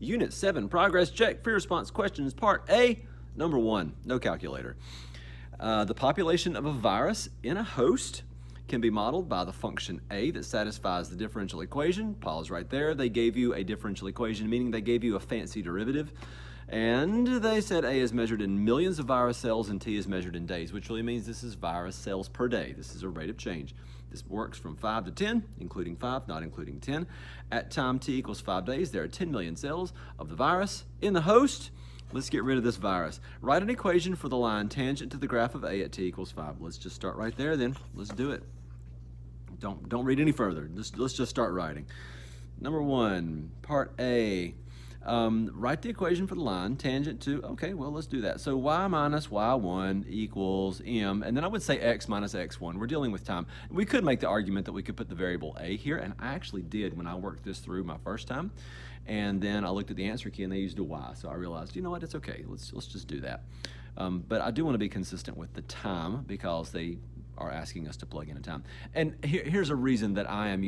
Unit 7, progress check, free response questions, part A, number 1, no calculator. The population of a virus in a host can be modeled by the function A that satisfies the differential equation. Pause right there. They gave you a differential equation, meaning they gave you a fancy derivative. And they said A is measured in millions of virus cells and T is measured in days, which really means this is virus cells per day. This is a rate of change. This works from 5 to 10, including 5, not including 10. At time T equals 5 days, there are 10 million cells of the virus in the host. Let's get rid of this virus. Write an equation for the line tangent to the graph of A at T equals 5. Let's just start right there then. Let's do it. Don't read any further. Let's just start writing. Number 1, part A. Write the equation for the line tangent to, okay, well, let's do that. So y minus y1 equals m, and then I would say x minus x1. We're dealing with time. We could make the argument that we could put the variable a here, and I actually did when I worked this through my first time. And then I looked at the answer key and they used a y, so I realized, you know what, it's okay. Let's just do that. But I do want to be consistent with the time because they are asking us to plug in a time. And here's a reason that I'm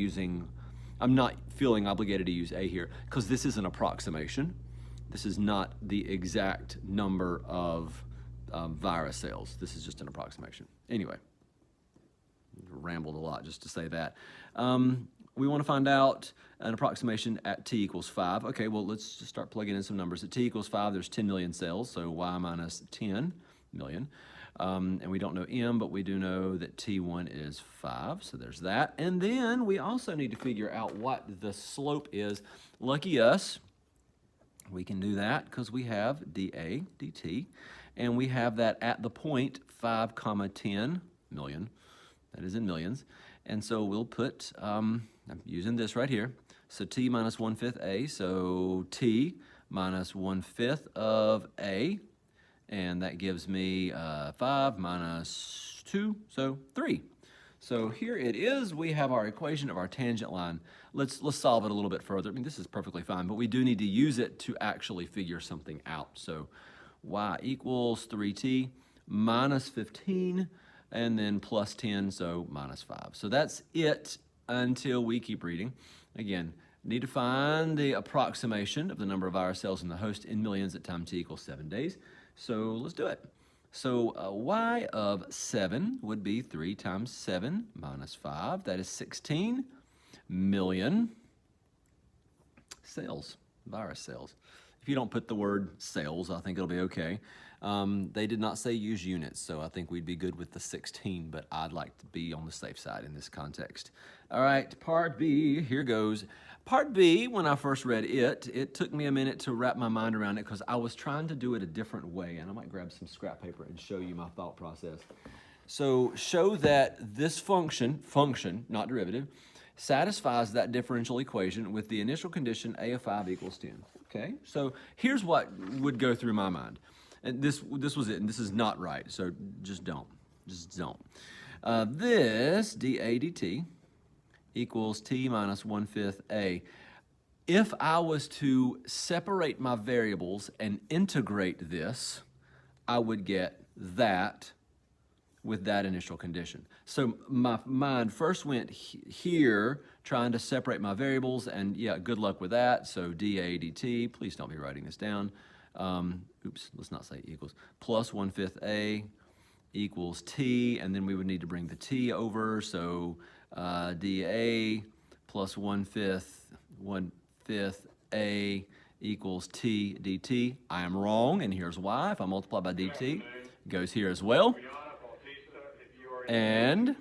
not feeling obligated to use A here, because this is an approximation. This is not the exact number of virus cells. This is just an approximation. Anyway, rambled a lot just to say that. We want to find out an approximation at T equals 5. Okay, well, let's just start plugging in some numbers. At T equals 5, there's 10 million cells, so y minus 10 million. And we don't know m, but we do know that T1 is 5, so there's that. And then we also need to figure out what the slope is. Lucky us, we can do that because we have dA dt, and we have that at the point 5, 10 million. That is in millions. And so we'll put, I'm using this right here, so T minus 1/5 A, so T minus 1/5 of A, and that gives me 5 minus 2, so 3. So here it is. We have our equation of our tangent line. Let's solve it a little bit further. I mean, this is perfectly fine, but we do need to use it to actually figure something out. So y equals 3t minus 15, and then plus 10, so minus 5. So that's it until we keep reading. Again, need to find the approximation of the number of virus cells in the host in millions at time T equals 7 days. So let's do it. So y of 7 would be 3 times 7 minus 5. That is 16 million cells, virus cells. If you don't put the word cells, I think it'll be okay. They did not say use units, so I think we'd be good with the 16, but I'd like to be on the safe side in this context. All right, part B, here goes. Part B, when I first read it took me a minute to wrap my mind around it because I was trying to do it a different way, and I might grab some scrap paper and show you my thought process. So show that this function, not derivative, satisfies that differential equation with the initial condition A of 5 equals 10. Okay, so here's what would go through my mind. And this was it, and this is not right, so just don't. This dA dt equals T minus 1/5 A. If I was to separate my variables and integrate this, I would get that with that initial condition. So my mind first went here trying to separate my variables, and yeah, good luck with that. So dA dt, please don't be writing this down. Oops, let's not say equals, plus 1/5 A equals T, and then we would need to bring the T over, so dA plus 1/5 A equals T dt. I am wrong, and here's why. If I multiply by dt, it goes here as well. And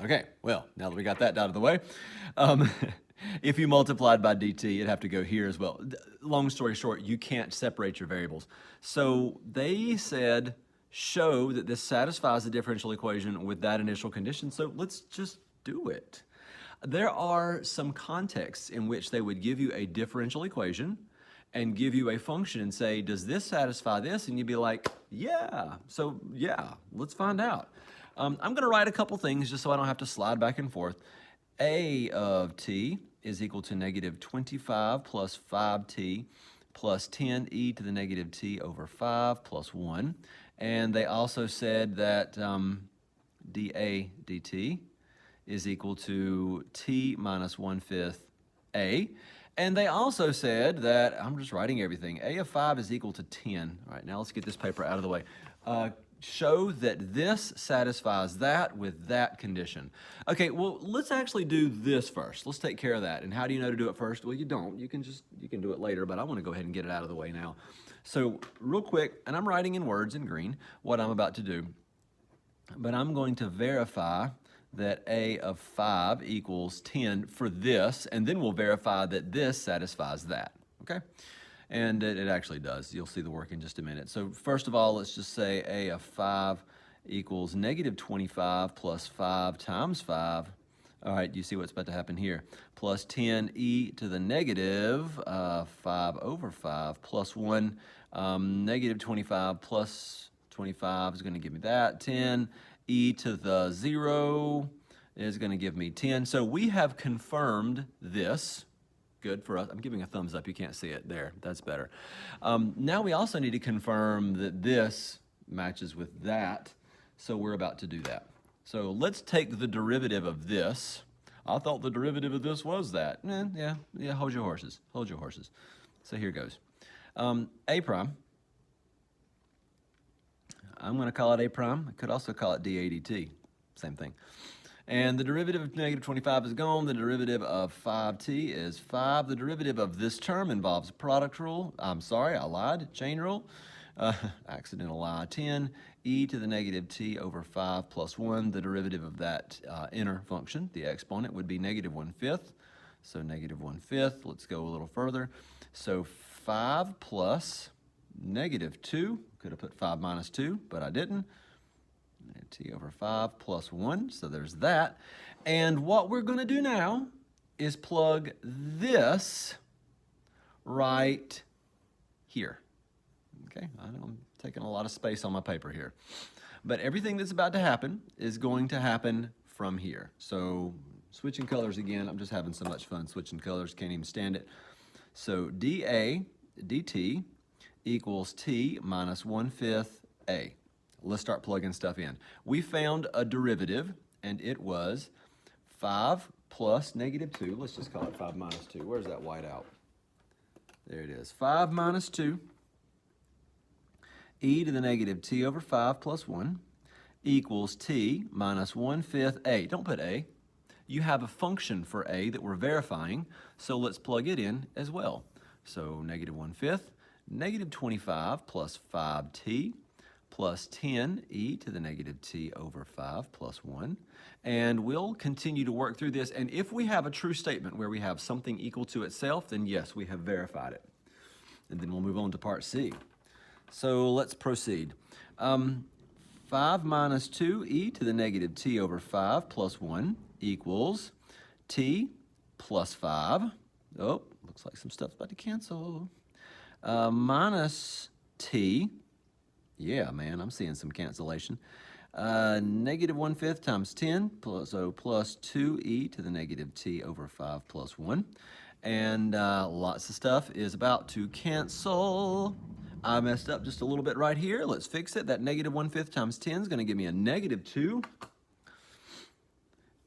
okay, well, now that we got that out of the way, if you multiplied by dt, it'd have to go here as well. Long story short, you can't separate your variables. So they said, show that this satisfies the differential equation with that initial condition, so let's just do it. There are some contexts in which they would give you a differential equation and give you a function and say, does this satisfy this? And you'd be like, yeah, so yeah, let's find out. I'm going to write a couple things just so I don't have to slide back and forth. A of t is equal to negative 25 plus 5t plus 10e to the negative t over 5 plus 1. And they also said that dA dt is equal to t minus 1/5 a. And they also said that, I'm just writing everything, a of 5 is equal to 10. All right, now let's get this paper out of the way. Show that this satisfies that with that condition. Okay, well, let's actually do this first. Let's take care of that. And how do you know to do it first? Well, you don't. You can do it later, but I want to go ahead and get it out of the way now. So real quick, and I'm writing in words in green what I'm about to do, but I'm going to verify that a of 5 equals 10 for this, and then we'll verify that this satisfies that, okay? And it actually does. You'll see the work in just a minute. So first of all, let's just say a of 5 equals negative 25 plus 5 times 5. All right, you see what's about to happen here. Plus 10e to the negative 5 over 5 plus 1. Negative 25 plus 25 is going to give me that. 10e to the 0 is going to give me 10. So we have confirmed this. Good for us. I'm giving a thumbs up. You can't see it there. That's better. Now we also need to confirm that this matches with that. So we're about to do that. So let's take the derivative of this. I thought the derivative of this was that. Yeah, hold your horses. Hold your horses. So here goes. A prime. I'm going to call it A prime. I could also call it dA dt. Same thing. And the derivative of negative 25 is gone. The derivative of 5t is 5. The derivative of this term involves a product rule. I'm sorry, I lied. Chain rule. Accidental lie. 10e to the negative t over 5 plus 1. The derivative of that inner function, the exponent, would be negative 1/5. So negative 1/5. Let's go a little further. So 5 plus negative 2. Could have put 5 minus 2, but I didn't. T over 5 plus 1, so there's that. And what we're going to do now is plug this right here. Okay, I'm taking a lot of space on my paper here. But everything that's about to happen is going to happen from here. So switching colors again, I'm just having so much fun switching colors, can't even stand it. So dA dt equals t minus 1/5 a. Let's start plugging stuff in. We found a derivative, and it was 5 plus negative 2. Let's just call it 5 minus 2. Where's that white out? There it is. 5 minus 2 e to the negative t over 5 plus 1 equals t minus 1/5 a. Don't put a. You have a function for a that we're verifying, so let's plug it in as well. So negative 1/5, negative 25 plus 5t plus 10e to the negative t over 5 plus 1. And we'll continue to work through this. And if we have a true statement where we have something equal to itself, then yes, we have verified it. And then we'll move on to part C. So let's proceed. 5 minus 2e to the negative t over 5 plus 1 equals t plus 5. Oh, looks like some stuff's about to cancel. Minus t. Yeah, man, I'm seeing some cancellation. Negative 1/5 times 10, so plus 2e to the negative t over 5 plus 1. And lots of stuff is about to cancel. I messed up just a little bit right here. Let's fix it. That negative 1/5 times 10 is going to give me a negative 2.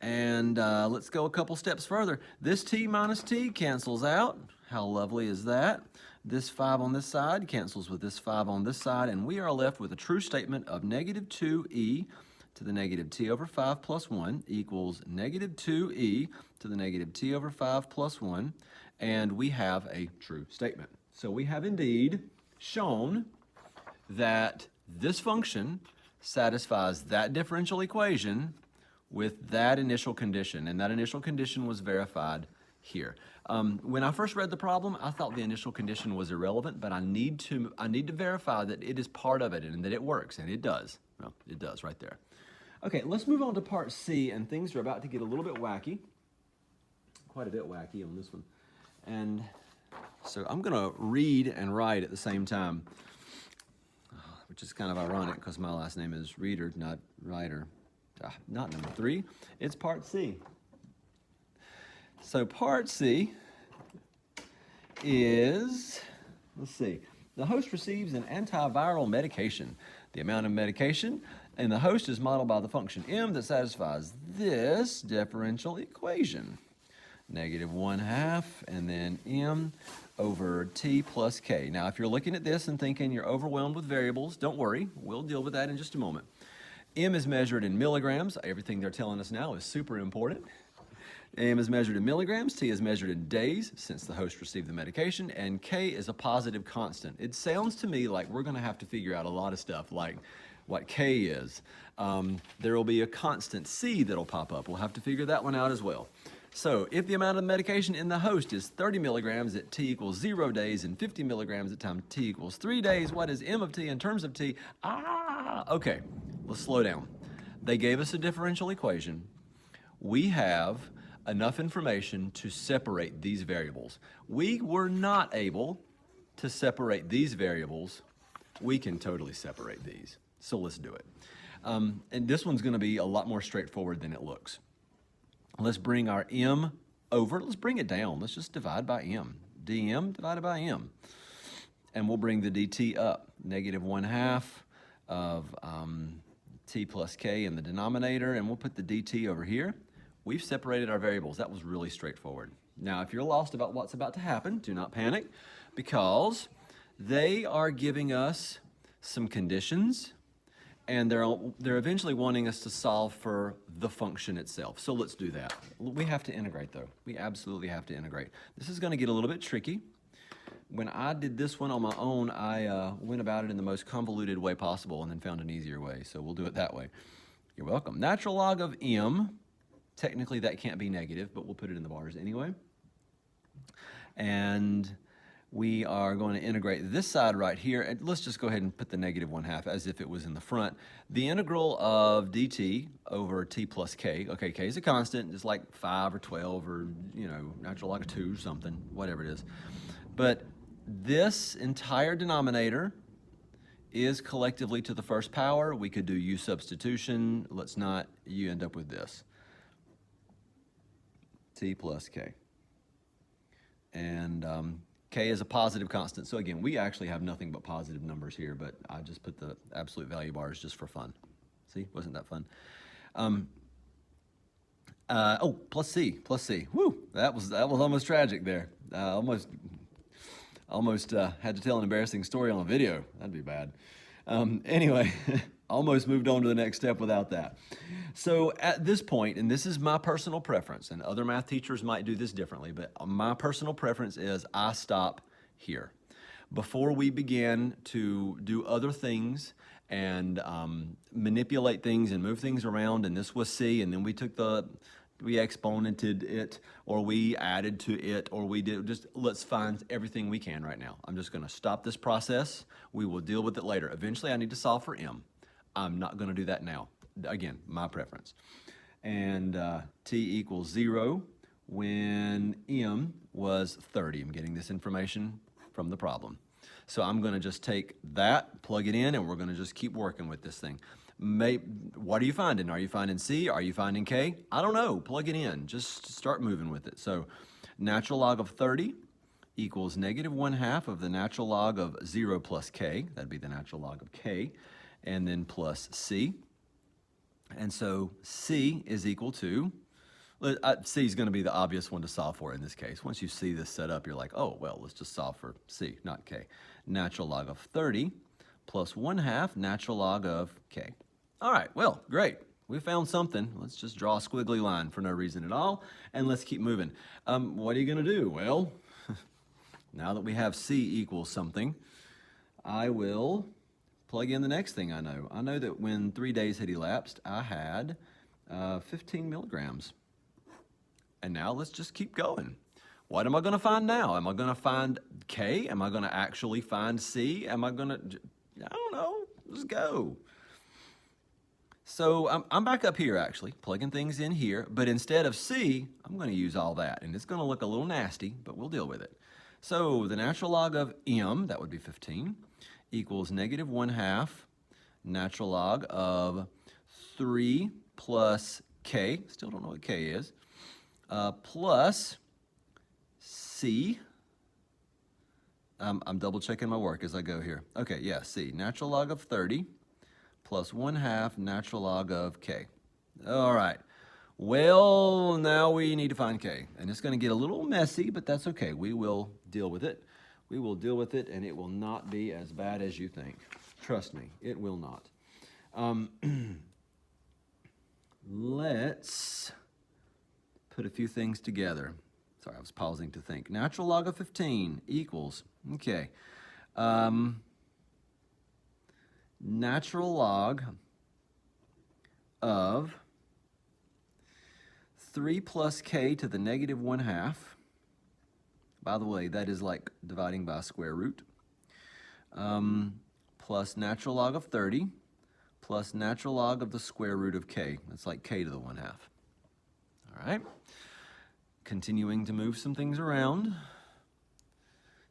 And let's go a couple steps further. This t minus t cancels out. How lovely is that? This 5 on this side cancels with this 5 on this side, and we are left with a true statement of negative 2e to the negative t over 5 plus 1 equals negative 2e to the negative t over 5 plus 1, and we have a true statement. So we have indeed shown that this function satisfies that differential equation with that initial condition, and that initial condition was verified here. When I first read the problem, I thought the initial condition was irrelevant, but I need to verify that it is part of it and that it works, and it does. Well, it does right there. Okay, let's move on to part C, and things are about to get a little bit wacky. Quite a bit wacky on this one. And so I'm going to read and write at the same time, which is kind of ironic because my last name is Reader, not Writer. Not number 3, it's part C. So part C is Let's see. The host receives an antiviral medication. The amount of medication in the host is modeled by the function m that satisfies this differential equation. Negative 1/2 and then m over t plus k. Now, if you're looking at this and thinking you're overwhelmed with variables, don't worry. We'll deal with that in just a moment. M is measured in milligrams. Everything they're telling us now is super important. M is measured in milligrams, T is measured in days since the host received the medication, and K is a positive constant. It sounds to me like we're going to have to figure out a lot of stuff like what K is. There will be a constant C that'll pop up. We'll have to figure that one out as well. So if the amount of medication in the host is 30 milligrams at T equals 0 days and 50 milligrams at time T equals 3 days, what is M of T in terms of T? Okay, let's slow down. They gave us a differential equation. We have enough information to separate these variables. We were not able to separate these variables. We can totally separate these. So let's do it. And this one's going to be a lot more straightforward than it looks. Let's bring our m over. Let's bring it down. Let's just divide by m. dm divided by m. And we'll bring the dt up. Negative 1/2 of t plus k in the denominator, and we'll put the dt over here. We've separated our variables. That was really straightforward. Now, if you're lost about what's about to happen, do not panic, because they are giving us some conditions, and they're eventually wanting us to solve for the function itself. So let's do that. We have to integrate, though. We absolutely have to integrate. This is going to get a little bit tricky. When I did this one on my own, I went about it in the most convoluted way possible and then found an easier way. So we'll do it that way. You're welcome. Natural log of m. Technically, that can't be negative, but we'll put it in the bars anyway. And we are going to integrate this side right here. And let's just go ahead and put the negative 1/2 as if it was in the front. The integral of dt over t plus k. Okay, k is a constant, just like 5 or 12 or, natural log of 2 or something, whatever it is. But this entire denominator is collectively to the first power. We could do u substitution. Let's not. You end up with this. T plus k. And k is a positive constant. So again, we actually have nothing but positive numbers here, but I just put the absolute value bars just for fun. See, wasn't that fun? Plus c. Woo, that was almost tragic there. Almost had to tell an embarrassing story on a video. That'd be bad. Anyway, almost moved on to the next step without that. So at this point, and this is my personal preference, and other math teachers might do this differently, but my personal preference is I stop here. Before we begin to do other things and manipulate things and move things around, and this was C, and then we exponented it, or we added to it, or let's find everything we can right now. I'm just going to stop this process. We will deal with it later. Eventually, I need to solve for m. I'm not going to do that now. Again, my preference. And t equals 0 when m was 30. I'm getting this information from the problem. So I'm going to just take that, plug it in, and we're going to just keep working with this thing. What are you finding? Are you finding C? Are you finding K? I don't know. Plug it in. Just start moving with it. So natural log of 30 equals negative 1/2 of the natural log of 0 plus K. That'd be the natural log of K. And then plus C. And so C is equal to, C is going to be the obvious one to solve for in this case. Once you see this set up, you're like, oh, well, let's just solve for C, not K. Natural log of 30 plus 1/2 natural log of K. All right, well, great. We found something. Let's just draw a squiggly line for no reason at all, and let's keep moving. What are you going to do? Well, now that we have C equals something, I will plug in the next thing I know. I know that when 3 days had elapsed, I had 15 milligrams. And now let's just keep going. What am I going to find now? Am I going to find K? Am I going to actually find C? Am I going to... I don't know. Let's go. So I'm back up here, actually, plugging things in here. But instead of C, I'm going to use all that. And it's going to look a little nasty, but we'll deal with it. So the natural log of m, that would be 15, equals negative 1/2 natural log of 3 plus K. Still don't know what K is. Plus C I'm double checking my work as I go here. Okay, yeah, C, natural log of 30 plus 1/2 natural log of K. All right. Well, now we need to find K. And it's going to get a little messy, but that's okay. We will deal with it. We will deal with it, and it will not be as bad as you think. Trust me, it will not. Let's put a few things together. Sorry, I was pausing to think. Natural log of 15 equals, okay, natural log of 3 plus k to the negative 1/2. By the way, that is like dividing by square root. Plus natural log of 30 plus natural log of the square root of k. That's like k to the 1/2. All right. Continuing to move some things around.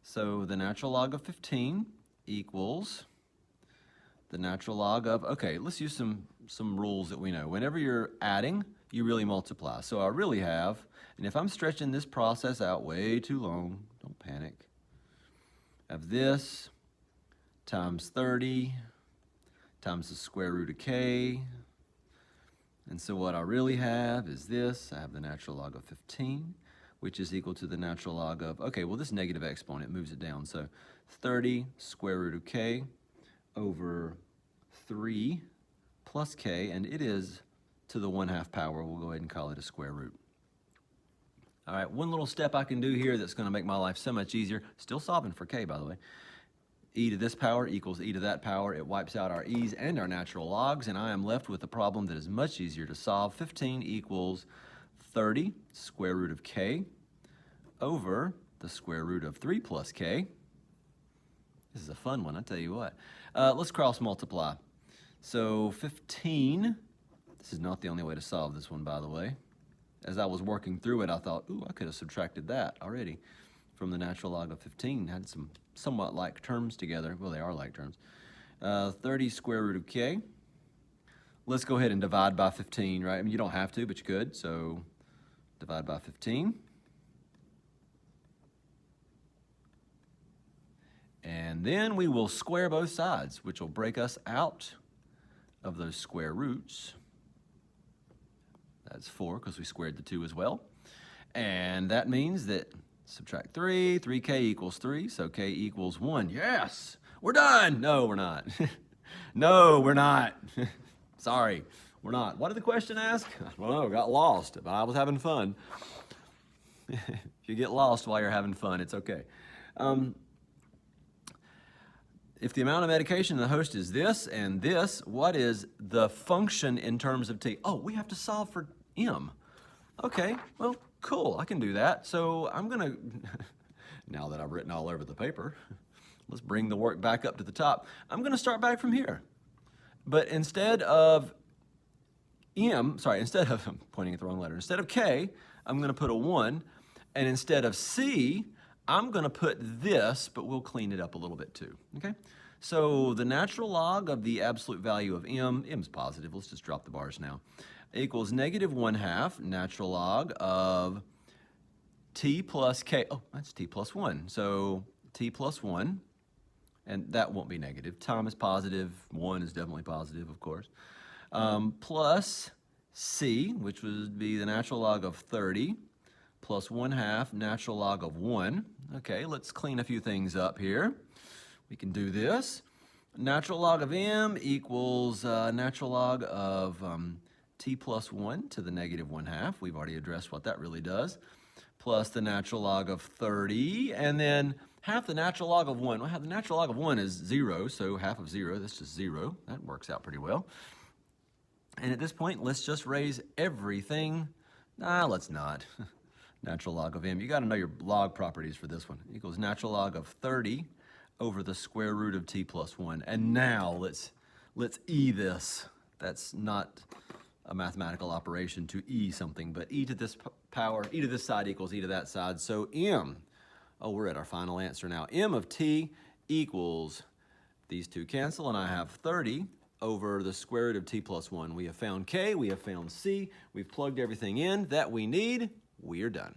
So the natural log of 15 equals the natural log of, okay, let's use some rules that we know. Whenever you're adding, you really multiply. So I really have, and if I'm stretching this process out way too long, don't panic, I have this times 30 times the square root of k. And so what I really have is this. I have the natural log of 15, which is equal to the natural log of, okay, well, this negative exponent moves it down. So 30 square root of k over 3 plus k, and it is to the 1/2 power. We'll go ahead and call it a square root. All right, one little step I can do here that's going to make my life so much easier. Still solving for k, by the way. E to this power equals e to that power. It wipes out our e's and our natural logs, and I am left with a problem that is much easier to solve. 15 equals 30 square root of k over the square root of 3 plus k. This is a fun one, I tell you what. Let's cross multiply. So 15, this is not the only way to solve this one, by the way. As I was working through it, I thought, ooh, I could have subtracted that already from the natural log of 15. Had some somewhat like terms together. Well, they are like terms. 30 square root of k. Let's go ahead and divide by 15, right? I mean, you don't have to, but you could. So divide by 15. And then we will square both sides, which will break us out of those square roots. That's 4 because we squared the 2 as well. And that means that subtract 3, 3k equals 3, so k equals 1. Yes, we're done. No, we're not. No, we're not. Sorry, we're not. What did the question ask? I don't know, got lost, but I was having fun. If you get lost while you're having fun, it's okay. If the amount of medication in the host is this and this, what is the function in terms of t? Oh, we have to solve for m. Okay, well, cool, I can do that. So I'm gonna, now that I've written all over the paper, let's bring the work back up to the top. I'm gonna start back from here. But instead of I'm pointing at the wrong letter. Instead of k, I'm gonna put a 1. And instead of c, I'm gonna put this, but we'll clean it up a little bit too, okay? So the natural log of the absolute value of m's positive, let's just drop the bars now, equals negative 1/2 natural log of t plus k, oh, that's t plus 1. So t plus 1, and that won't be negative. Time is positive, 1 is definitely positive, of course, plus c, which would be the natural log of 30, plus 1/2 natural log of 1. Okay, let's clean a few things up here. We can do this. Natural log of m equals natural log of t plus 1 to the negative 1/2. We've already addressed what that really does. Plus the natural log of 30, and then half the natural log of 1. Well, the natural log of 1 is 0, so half of 0, that's just 0. That works out pretty well. And at this point, let's just raise everything. Nah, let's not. Natural log of m. You got to know your log properties for this one. Equals natural log of 30 over the square root of t plus 1. And now let's e this. That's not a mathematical operation to e something, but e to this power, e to this side equals e to that side. So m, oh, we're at our final answer now. M of t equals, these two cancel, and I have 30 over the square root of t plus 1. We have found k, we have found c, we've plugged everything in that we need. We are done.